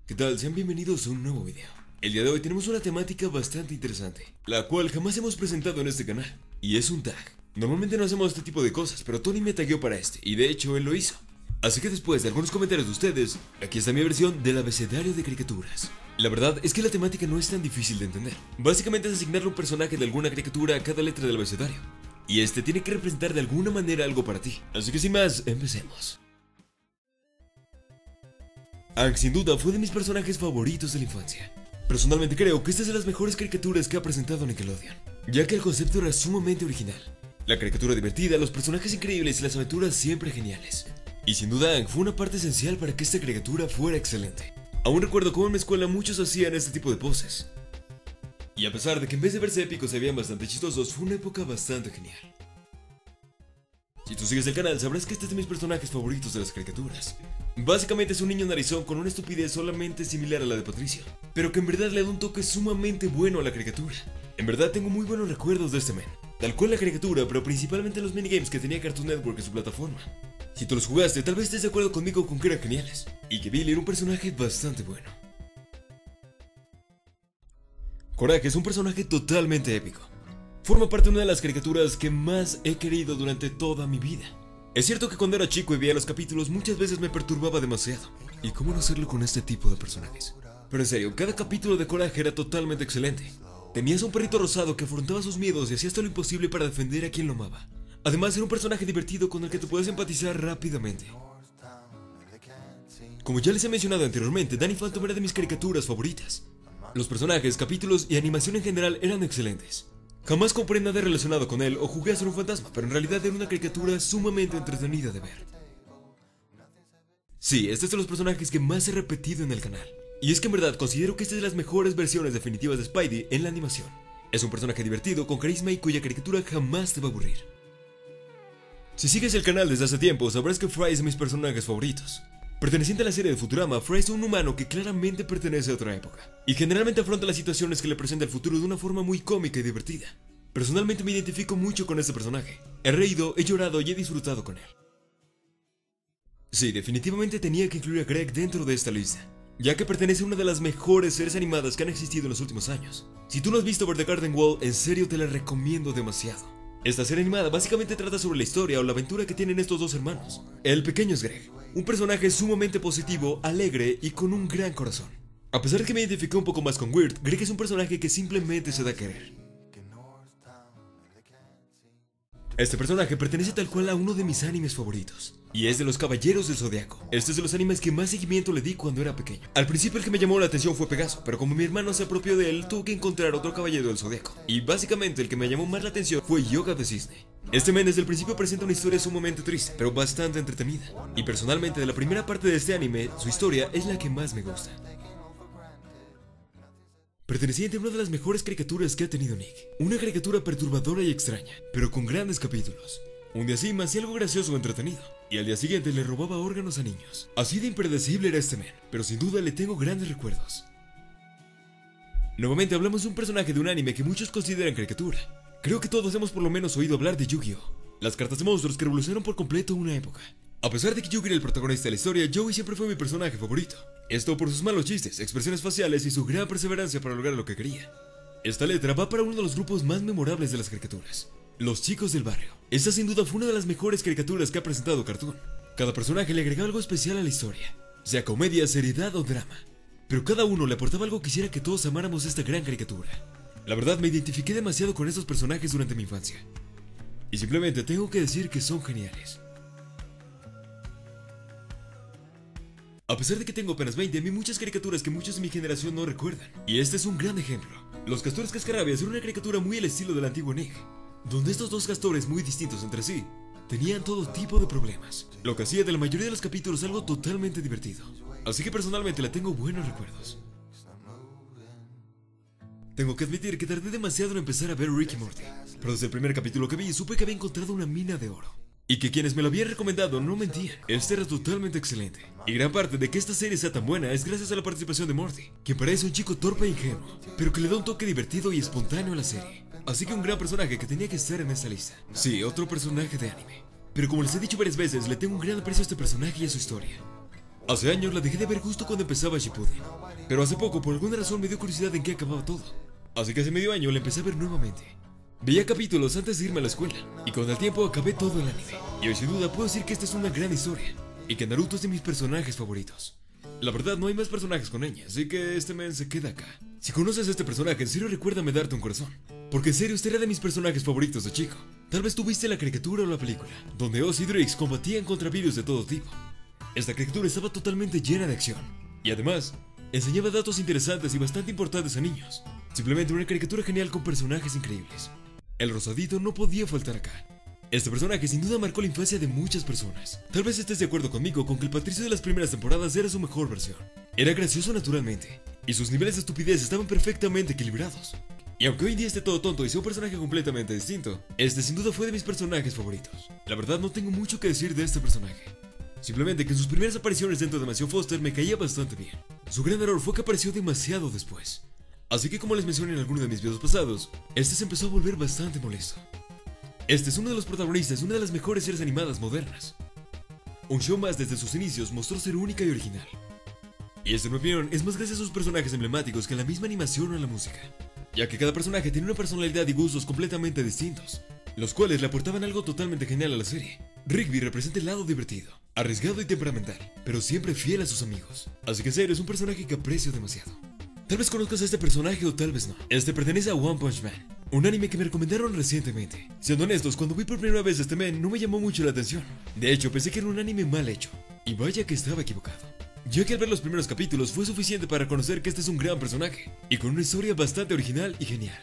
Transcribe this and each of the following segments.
¿Qué tal? Sean bienvenidos a un nuevo video. El día de hoy tenemos una temática bastante interesante, la cual jamás hemos presentado en este canal, y es un tag. Normalmente no hacemos este tipo de cosas, pero Tony me tagueó para este, y de hecho él lo hizo. Así que después de algunos comentarios de ustedes, aquí está mi versión del abecedario de caricaturas. La verdad es que la temática no es tan difícil de entender. Básicamente es asignarle un personaje de alguna caricatura a cada letra del abecedario, y este tiene que representar de alguna manera algo para ti. Así que sin más, empecemos. Aang sin duda fue de mis personajes favoritos de la infancia. Personalmente creo que esta es de las mejores caricaturas que ha presentado Nickelodeon, ya que el concepto era sumamente original. La caricatura divertida, los personajes increíbles y las aventuras siempre geniales. Y sin duda Aang fue una parte esencial para que esta caricatura fuera excelente. Aún recuerdo cómo en mi escuela muchos hacían este tipo de poses. Y a pesar de que en vez de verse épicos se veían bastante chistosos, fue una época bastante genial. Si tú sigues el canal sabrás que este es de mis personajes favoritos de las caricaturas. Básicamente es un niño narizón con una estupidez solamente similar a la de Patricio, pero que en verdad le da un toque sumamente bueno a la caricatura. En verdad tengo muy buenos recuerdos de este men, tal cual la caricatura, pero principalmente los minigames que tenía Cartoon Network en su plataforma. Si tú los jugaste, tal vez estés de acuerdo conmigo con que eran geniales, y que Billy era un personaje bastante bueno. Coraje es un personaje totalmente épico. Forma parte de una de las caricaturas que más he querido durante toda mi vida. Es cierto que cuando era chico y veía los capítulos muchas veces me perturbaba demasiado. ¿Y cómo no hacerlo con este tipo de personajes? Pero en serio, cada capítulo de Coraje era totalmente excelente. Tenías a un perrito rosado que afrontaba sus miedos y hacía hasta lo imposible para defender a quien lo amaba. Además era un personaje divertido con el que te puedes empatizar rápidamente. Como ya les he mencionado anteriormente, Danny Phantom era de mis caricaturas favoritas. Los personajes, capítulos y animación en general eran excelentes. Jamás compré nada relacionado con él o jugué a ser un fantasma, pero en realidad era una caricatura sumamente entretenida de ver. Sí, este es de los personajes que más he repetido en el canal. Y es que en verdad considero que esta es de las mejores versiones definitivas de Spidey en la animación. Es un personaje divertido, con carisma y cuya caricatura jamás te va a aburrir. Si sigues el canal desde hace tiempo, sabrás que Fry es de mis personajes favoritos. Perteneciente a la serie de Futurama, Fry es un humano que claramente pertenece a otra época, y generalmente afronta las situaciones que le presenta el futuro de una forma muy cómica y divertida. Personalmente me identifico mucho con este personaje. He reído, he llorado y he disfrutado con él. Sí, definitivamente tenía que incluir a Greg dentro de esta lista, ya que pertenece a una de las mejores series animadas que han existido en los últimos años. Si tú no has visto Over the Garden Wall, en serio te la recomiendo demasiado. Esta serie animada básicamente trata sobre la historia o la aventura que tienen estos dos hermanos. El pequeño es Greg, un personaje sumamente positivo, alegre y con un gran corazón. A pesar de que me identifiqué un poco más con Weird, Greg es un personaje que simplemente se da a querer. Este personaje pertenece tal cual a uno de mis animes favoritos, y es de los Caballeros del Zodiaco. Este es de los animes que más seguimiento le di cuando era pequeño. Al principio el que me llamó la atención fue Pegaso, pero como mi hermano se apropió de él, tuve que encontrar otro Caballero del Zodiaco. Y básicamente el que me llamó más la atención fue Yoga de Cisne. Este men desde el principio presenta una historia sumamente triste, pero bastante entretenida. Y personalmente de la primera parte de este anime, su historia es la que más me gusta. Perteneciente a una de las mejores caricaturas que ha tenido Nick. Una caricatura perturbadora y extraña, pero con grandes capítulos. Un día sí me hacía algo gracioso o entretenido, y al día siguiente le robaba órganos a niños. Así de impredecible era este men, pero sin duda le tengo grandes recuerdos. Nuevamente hablamos de un personaje de un anime que muchos consideran caricatura. Creo que todos hemos por lo menos oído hablar de Yu-Gi-Oh! Las cartas de monstruos que revolucionaron por completo una época. A pesar de que Yu-Gi era el protagonista de la historia, Joey siempre fue mi personaje favorito. Esto por sus malos chistes, expresiones faciales y su gran perseverancia para lograr lo que quería. Esta letra va para uno de los grupos más memorables de las caricaturas, Los Chicos del Barrio. Esta sin duda fue una de las mejores caricaturas que ha presentado Cartoon. Cada personaje le agregaba algo especial a la historia, sea comedia, seriedad o drama. Pero cada uno le aportaba algo que hiciera que todos amáramos esta gran caricatura. La verdad me identifiqué demasiado con estos personajes durante mi infancia. Y simplemente tengo que decir que son geniales. A pesar de que tengo apenas 20, vi muchas caricaturas que muchos de mi generación no recuerdan. Y este es un gran ejemplo. Los Castores Cascarabias era una caricatura muy al estilo del antiguo Nick, donde estos dos castores muy distintos entre sí tenían todo tipo de problemas, lo que hacía de la mayoría de los capítulos algo totalmente divertido. Así que personalmente le tengo buenos recuerdos. Tengo que admitir que tardé demasiado en empezar a ver Rick y Morty, pero desde el primer capítulo que vi supe que había encontrado una mina de oro. Y que quienes me lo habían recomendado no mentían, este era totalmente excelente. Y gran parte de que esta serie sea tan buena es gracias a la participación de Morty, quien parece un chico torpe e ingenuo, pero que le da un toque divertido y espontáneo a la serie. Así que un gran personaje que tenía que estar en esta lista. Sí, otro personaje de anime. Pero como les he dicho varias veces, le tengo un gran aprecio a este personaje y a su historia. Hace años la dejé de ver justo cuando empezaba Shippuden, pero hace poco por alguna razón me dio curiosidad en qué acababa todo. Así que hace medio año la empecé a ver nuevamente. Veía capítulos antes de irme a la escuela, y con el tiempo acabé todo el anime. Y hoy sin duda puedo decir que esta es una gran historia, y que Naruto es de mis personajes favoritos. La verdad no hay más personajes con ella, así que este men se queda acá. Si conoces a este personaje, en serio recuérdame darte un corazón. Porque en serio, este era de mis personajes favoritos de chico. Tal vez tuviste la caricatura o la película, donde Oz y Drix combatían contra virus de todo tipo. Esta caricatura estaba totalmente llena de acción, y además, enseñaba datos interesantes y bastante importantes a niños. Simplemente una caricatura genial con personajes increíbles. El rosadito no podía faltar acá. Este personaje sin duda marcó la infancia de muchas personas. Tal vez estés de acuerdo conmigo con que el Patricio de las primeras temporadas era su mejor versión. Era gracioso naturalmente, y sus niveles de estupidez estaban perfectamente equilibrados. Y aunque hoy en día esté todo tonto y sea un personaje completamente distinto, este sin duda fue de mis personajes favoritos. La verdad no tengo mucho que decir de este personaje. Simplemente que en sus primeras apariciones dentro de Mansión Foster me caía bastante bien. Su gran error fue que apareció demasiado después. Así que como les mencioné en alguno de mis videos pasados, este se empezó a volver bastante molesto. Este es uno de los protagonistas de una de las mejores series animadas modernas. Un show más desde sus inicios mostró ser única y original. Y esta en mi opinión es más gracias a sus personajes emblemáticos que a la misma animación o a la música, ya que cada personaje tiene una personalidad y gustos completamente distintos, los cuales le aportaban algo totalmente genial a la serie. Rigby representa el lado divertido, arriesgado y temperamental, pero siempre fiel a sus amigos. Así que en serio es un personaje que aprecio demasiado. Tal vez conozcas a este personaje o tal vez no. Este pertenece a One Punch Man, un anime que me recomendaron recientemente. Siendo honestos, cuando vi por primera vez este men no me llamó mucho la atención. De hecho, pensé que era un anime mal hecho, y vaya que estaba equivocado, ya que al ver los primeros capítulos fue suficiente para reconocer que este es un gran personaje, y con una historia bastante original y genial.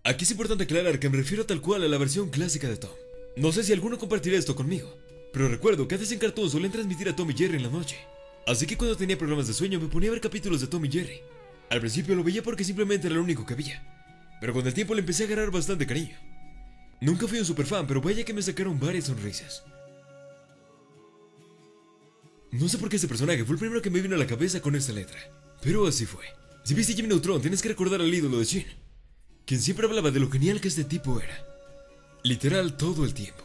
Aquí es importante aclarar que me refiero tal cual a la versión clásica de Tom. No sé si alguno compartirá esto conmigo, pero recuerdo que antes en Cartoon solían transmitir a Tom y Jerry en la noche. Así que cuando tenía problemas de sueño me ponía a ver capítulos de Tom y Jerry. Al principio lo veía porque simplemente era lo único que había, pero con el tiempo le empecé a agarrar bastante cariño. Nunca fui un super fan, pero vaya que me sacaron varias sonrisas. No sé por qué este personaje fue el primero que me vino a la cabeza con esta letra, pero así fue. Si viste Jimmy Neutron, tienes que recordar al ídolo de Shin, quien siempre hablaba de lo genial que este tipo era. Literal todo el tiempo.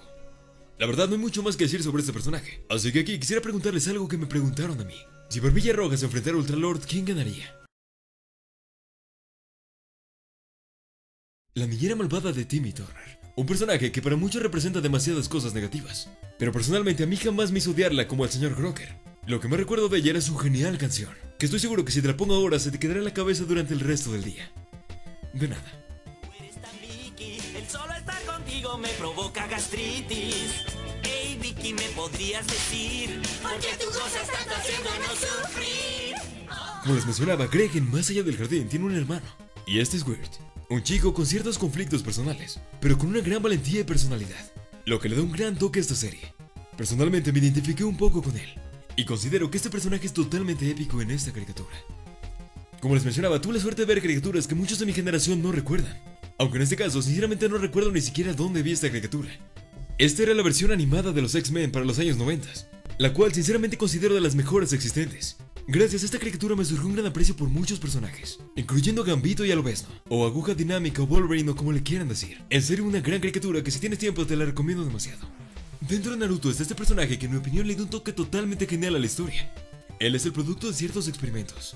La verdad no hay mucho más que decir sobre este personaje, así que aquí quisiera preguntarles algo que me preguntaron a mí. Si Barbilla Roja se enfrentara a Ultralord, ¿quién ganaría? La niñera malvada de Timmy Turner. Un personaje que para muchos representa demasiadas cosas negativas, pero personalmente a mí jamás me hizo odiarla como al señor Crocker. Lo que más recuerdo de ella era su genial canción, que estoy seguro que si te la pongo ahora se te quedará en la cabeza durante el resto del día. De nada. El solo estar contigo me provoca gastritis. Hey Vicky, ¿me podrías decir por qué tú gozas tanto haciéndonos sufrir? Como les mencionaba, Greg en Más allá del jardín tiene un hermano, y este es Weird, un chico con ciertos conflictos personales, pero con una gran valentía y personalidad, lo que le da un gran toque a esta serie. Personalmente me identifiqué un poco con él, y considero que este personaje es totalmente épico en esta caricatura. Como les mencionaba, tuve la suerte de ver caricaturas que muchos de mi generación no recuerdan, aunque en este caso sinceramente no recuerdo ni siquiera dónde vi esta caricatura. Esta era la versión animada de los X-Men para los años 90, la cual sinceramente considero de las mejores existentes. Gracias a esta caricatura me surgió un gran aprecio por muchos personajes, incluyendo a Gambito y a Lobezno, o Aguja Dinámica o Wolverine o como le quieran decir. En serio una gran caricatura que si tienes tiempo te la recomiendo demasiado. Dentro de Naruto está este personaje que en mi opinión le da un toque totalmente genial a la historia. Él es el producto de ciertos experimentos,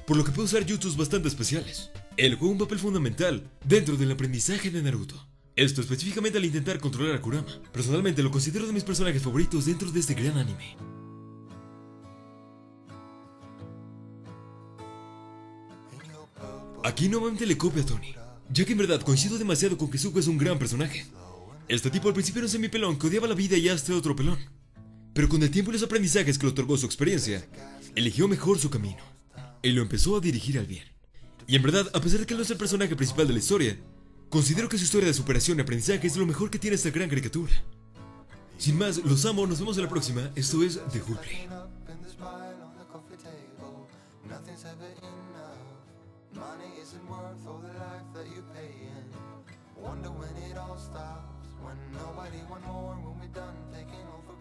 por lo que puede usar jutsus bastante especiales. Él juega un papel fundamental dentro del aprendizaje de Naruto. Esto específicamente al intentar controlar a Kurama. Personalmente lo considero de mis personajes favoritos dentro de este gran anime. Aquí nuevamente le copio a Tony, ya que en verdad coincido demasiado con que Zuko es un gran personaje. Este tipo al principio era un semipelón que odiaba la vida y hasta otro pelón, pero con el tiempo y los aprendizajes que le otorgó su experiencia, eligió mejor su camino y lo empezó a dirigir al bien. Y en verdad, a pesar de que él no es el personaje principal de la historia, considero que su historia de superación y aprendizaje es lo mejor que tiene esta gran caricatura. Sin más, los amo, nos vemos en la próxima. Esto es The Whole Play. Wonder when it all stops, when nobody want more, when we're done taking all for